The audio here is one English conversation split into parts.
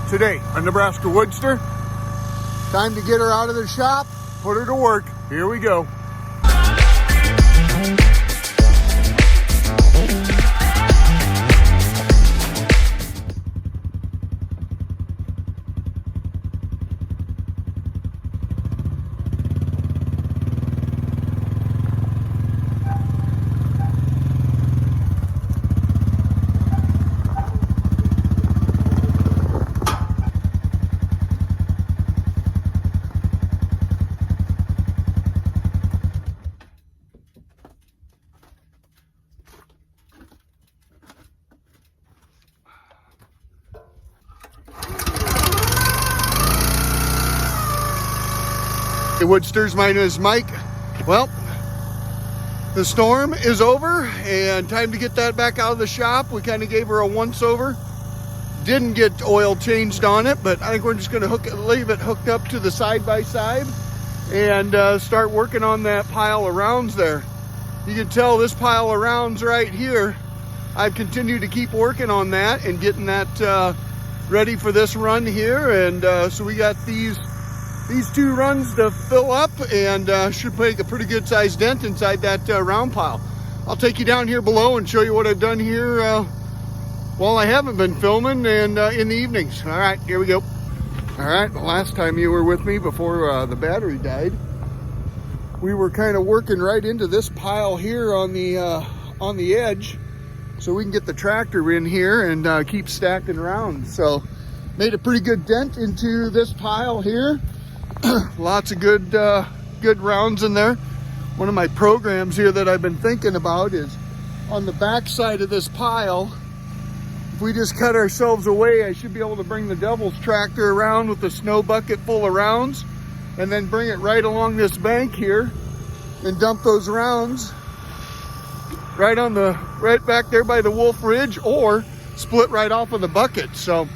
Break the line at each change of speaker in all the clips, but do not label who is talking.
today on Nebraska WoodSTR. Time to get her out of the shop, put her to work. Here we go. Hey WoodSTRs, my name is Mike. Well, the storm is over and time to get that back out of the shop. We kind of gave her a once over. Didn't get oil changed on it, but I think we're just going to leave it hooked up to the side-by-side and start working on that pile of rounds there. You can tell this pile of rounds right here, I've continued to keep working on that and getting that ready for this run here. And so we got these two runs to fill up and should make a pretty good sized dent inside that round pile. I'll take you down here below and show you what I've done here while I haven't been filming and in the evenings. All right, here we go. All right, the last time you were with me before the battery died, we were kind of working right into this pile here on the edge so we can get the tractor in here and keep stacking rounds. So made a pretty good dent into this pile here. Lots of good rounds in there. One of my programs here that I've been thinking about is on the back side of this pile. If we just cut ourselves away, I should be able to bring the devil's tractor around with the snow bucket full of rounds and then bring it right along this bank here and dump those rounds right back there by the Wolfe Ridge, or split right off of the bucket. So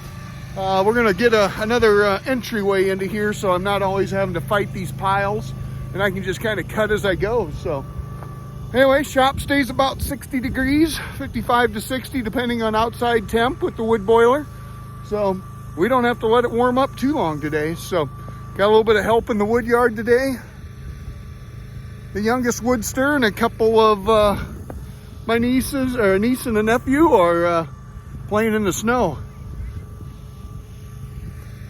we're gonna get another entryway into here, so I'm not always having to fight these piles and I can just kind of cut as I go. So anyway, shop stays about 60 degrees, 55 to 60 depending on outside temp with the wood boiler. So we don't have to let it warm up too long today. So got a little bit of help in the wood yard today. The youngest WoodSTR and a couple of my nieces, or a niece and a nephew, are playing in the snow.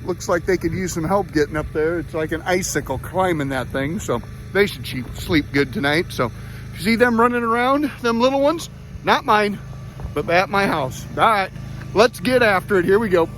Looks like they could use some help getting up there. It's like an icicle climbing that thing, so they should sleep good tonight. So if you see them running around, them little ones, not mine, but at my house. All right, let's get after it. Here we go.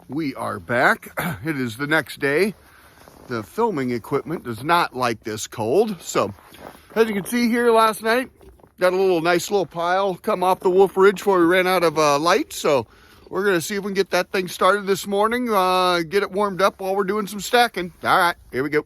We are back. It is the next day. The filming equipment does not like this cold. So as you can see here, last night, got a nice little pile come off the Wolfe Ridge before we ran out of light. So we're going to see if we can get that thing started this morning, get it warmed up while we're doing some stacking. All right, here we go.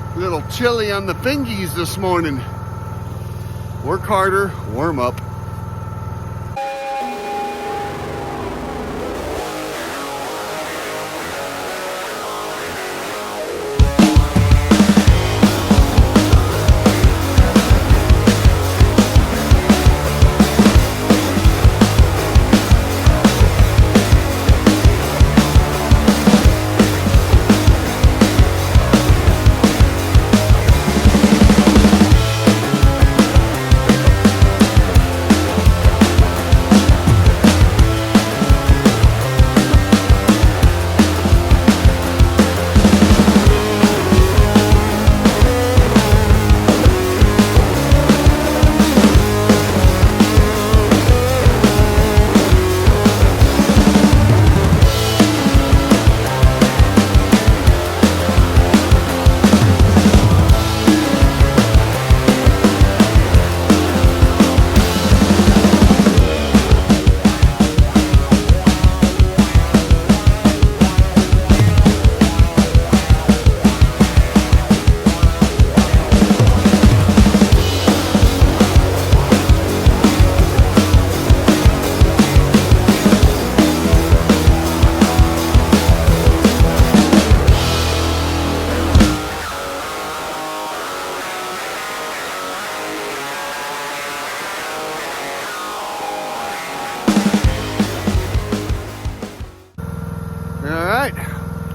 A little chilly on the fingies this morning. Work harder, warm up.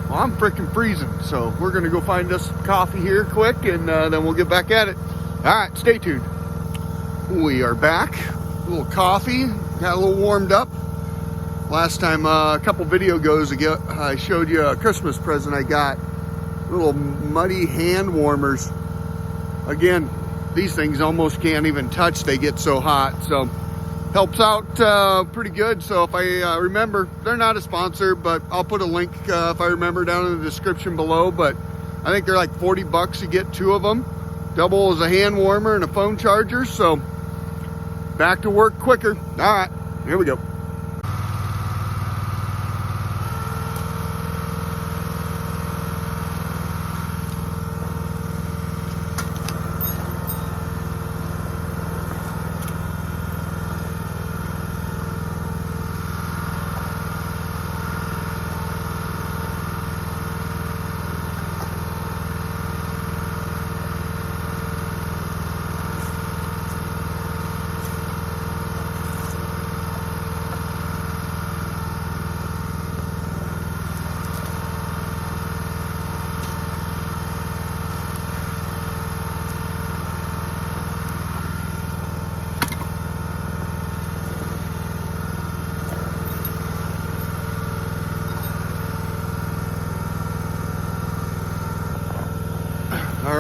Well, I'm freaking freezing, so we're gonna go find us some coffee here quick, and then we'll get back at it. All right, stay tuned. We are back. A little coffee, got a little warmed up. Last time, a couple videos ago, I showed you a Christmas present I got. Little muddy hand warmers. Again, these things almost can't even touch, they get so hot. So helps out pretty good. So if I remember, they're not a sponsor, but I'll put a link if I remember down in the description below. But I think they're like 40 bucks to get 2 of them. Double as a hand warmer and a phone charger. So back to work quicker. All right, here we go.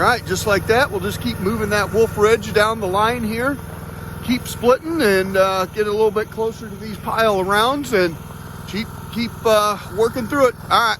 right, just like that, we'll just keep moving that Wolfe Ridge down the line here. Keep splitting and get a little bit closer to these pile of rounds and keep working through it. All right.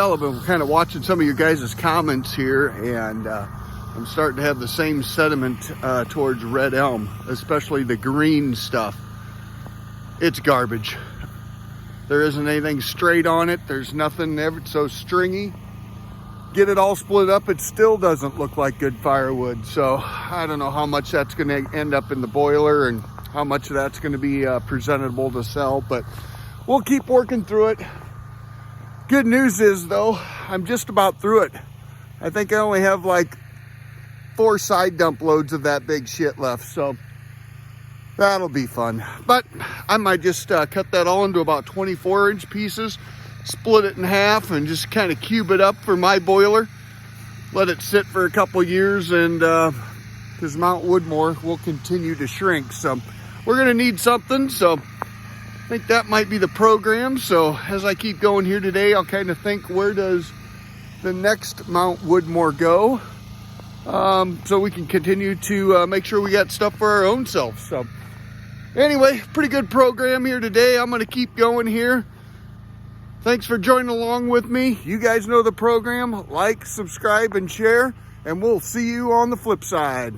Well, I've been kind of watching some of your guys' comments here, and I'm starting to have the same sentiment towards red elm, especially the green stuff. It's garbage. There isn't anything straight on it. There's nothing ever so stringy. Get it all split up, it still doesn't look like good firewood. So I don't know how much that's going to end up in the boiler and how much of that's going to be presentable to sell, but we'll keep working through it. Good news is, though, I'm just about through it. I think I only have like 4 side dump loads of that big shit left, so that'll be fun. But I might just cut that all into about 24-inch pieces, split it in half, and just kind of cube it up for my boiler. Let it sit for a couple years, and because Mount Woodmore will continue to shrink, so we're going to need something. So I think that might be the program. So as I keep going here today, I'll kind of think, where does the next Mount Woodmore go? So we can continue to make sure we got stuff for our own selves. So anyway, pretty good program here today. I'm going to keep going here. Thanks for joining along with me. You guys know the program. Like, subscribe, and share, and we'll see you on the flip side.